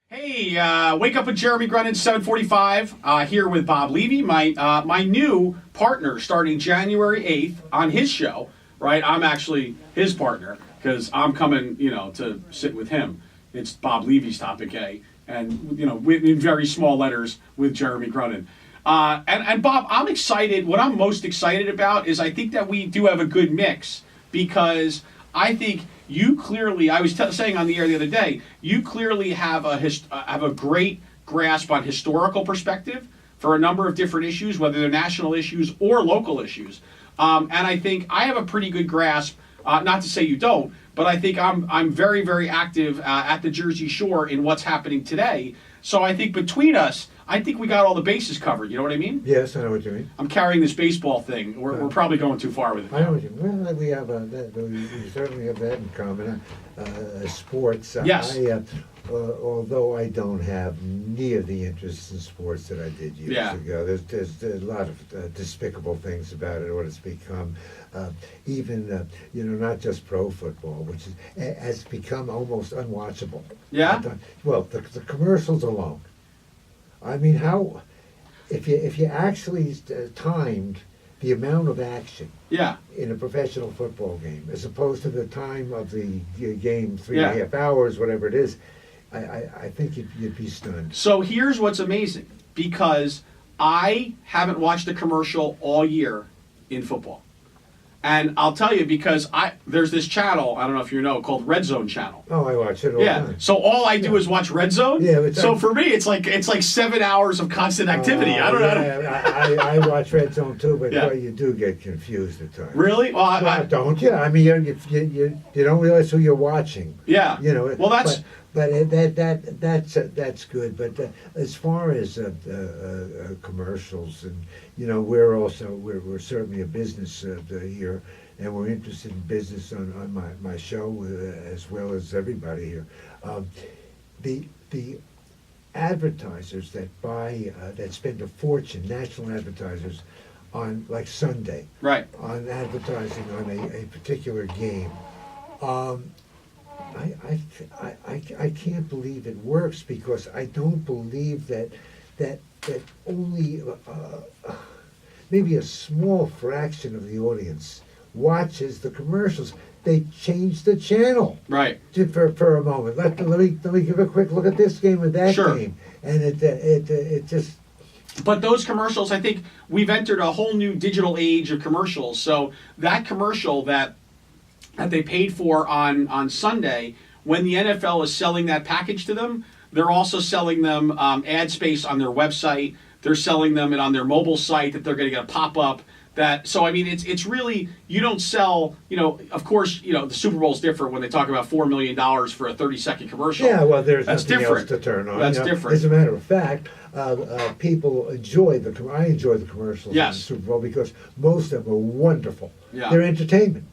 Hey, Wake Up with Jeremy Grunin, 7:45, here with Bob Levy, my new partner starting January 8th on his show, right? I'm actually his partner because I'm coming, to sit with him. It's Bob Levy's Topic A, and, in very small letters with Jeremy Grunin. And Bob, I'm excited. What I'm most excited about is I think that we do have a good mix because I think you clearly, I was saying on the air the other day, you clearly have a great grasp on historical perspective for a number of different issues, whether they're national issues or local issues. And I think I have a pretty good grasp, not to say you don't, but I think I'm very, very active at the Jersey Shore in what's happening today. So I think between us, I think we got all the bases covered. You know what I mean? Yes, I know what you mean. I'm carrying this baseball thing. We're probably going too far with it. I know what you mean. Well, we have we certainly have that in common. Sports. Yes. Although I don't have near the interest in sports that I did years ago, there's a lot of despicable things about it. What it's become, even not just pro football, which has become almost unwatchable. Yeah. Well, the commercials alone. I mean, how if you actually timed the amount of action in a professional football game as opposed to the time of the game, 3.5 hours, whatever it is, I think you'd be stunned. So here's what's amazing, because I haven't watched a commercial all year in football. And I'll tell you, because there's this channel, I don't know if you know, called Red Zone Channel. Oh, I watch it all the time. So all I do is watch Red Zone. Yeah, so for me, it's like 7 hours of constant activity. I don't know. I watch Red Zone too, but you do get confused at times. Really? Well, don't you? I mean, you don't realize who you're watching. Yeah. Well, that's. But that's good. But as far as commercials, and we're certainly a business here, and we're interested in business on my show as well as everybody here. The advertisers that spend a fortune, national advertisers, on like Sunday, right, on advertising on a particular game. I can't believe it works, because I don't believe that only maybe a small fraction of the audience watches the commercials. They change the channel, right, for a moment. Let me give a quick look at this game and that game, and it just. But those commercials, I think we've entered a whole new digital age of commercials. So that commercial that they paid for on Sunday, when the NFL is selling that package to them, they're also selling them ad space on their website. They're selling them it on their mobile site that they're going to get a pop-up. So I mean, it's really, you don't sell, of course, the Super Bowl's different when they talk about $4 million for a 30-second commercial. Yeah, well, that's nothing different. else to turn on. That's different. As a matter of fact, people enjoy I enjoy the commercials in the Super Bowl, because most of them are wonderful. Yeah. They're entertainment.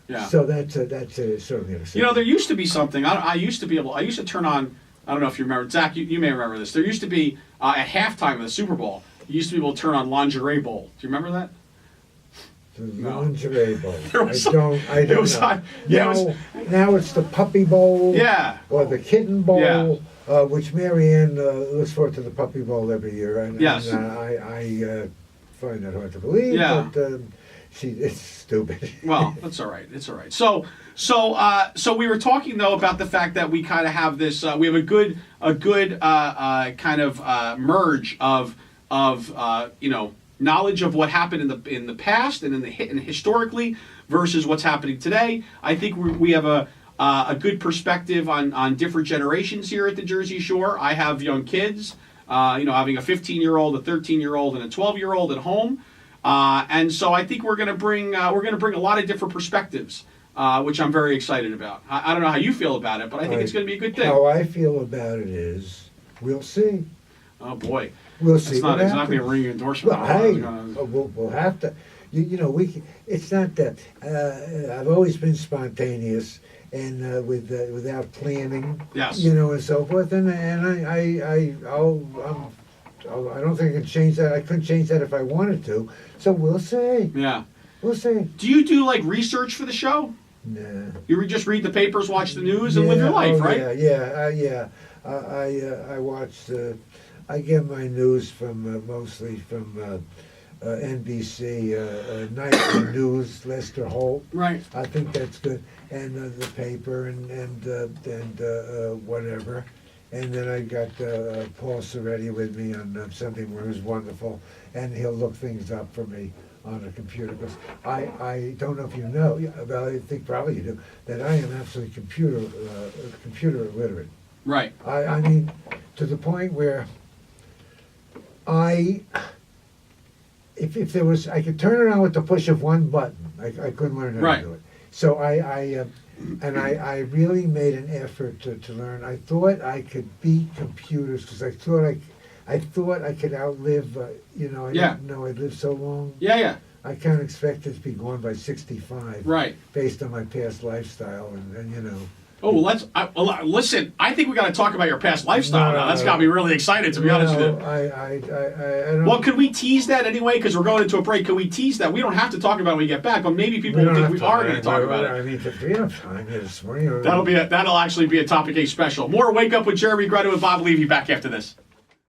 Yeah. So that's certainly understandable. There used to be something. I used to turn on. I don't know if you remember, Zach. You may remember this. There used to be at halftime of the Super Bowl, you used to be able to turn on Lingerie Bowl. Do you remember that? The Lingerie Bowl. I don't know. Now it's the Puppy Bowl. Yeah. Or the Kitten Bowl. Yeah. Which Marianne looks forward to the Puppy Bowl every year. And I find that hard to believe. Yeah. But it's stupid. Well, that's all right. It's all right. So we were talking though about the fact that we kind of have this. We have a good kind of merge of knowledge of what happened in the past and and historically versus what's happening today. I think we have a good perspective on different generations here at the Jersey Shore. I have young kids, having a 15-year-old, a 13-year-old, and a 12-year-old at home. And so I think we're going to bring a lot of different perspectives, which I'm very excited about. I don't know how you feel about it, but I think it's going to be a good thing. How I feel about it is, we'll see. Oh boy, we'll see. It's not going to ring an endorsement. Well, hey, we'll have to. It's not that. I've always been spontaneous and without planning. Yes. And so forth. And I don't think I can change that. I couldn't change that if I wanted to. So we'll see. Yeah. We'll see. Do you do research for the show? Nah. You just read the papers, watch the news, and live your life, right? Yeah. I watched. I get my news from mostly from NBC nightly news. Lester Holt. Right. I think that's good, and the paper and whatever. And then I got Paul Soretti with me on something where he's wonderful, and he'll look things up for me on a computer. Because I don't know if you know, well, I think probably you do, that I am absolutely computer illiterate. Right. I mean, to the point where if there was, I could turn around with the push of one button. I couldn't learn how to do it. So I really made an effort to learn. I thought I could beat computers because I thought I could outlive. I didn't know I'd live so long. Yeah. I kind of expected to be gone by 65. Right. Based on my past lifestyle and. Oh, well, listen, I think we got to talk about your past lifestyle now. That's got me really excited, to be honest with you. I don't... Well, could we tease that anyway? Because we're going into a break. Could we tease that? We don't have to talk about it when we get back, but maybe people will think we are going to talk about it. I mean, if we have time here this morning... That'll actually be a Topic 8 special. More Wake Up with Jeremy Grunin with Bob Levy back after this.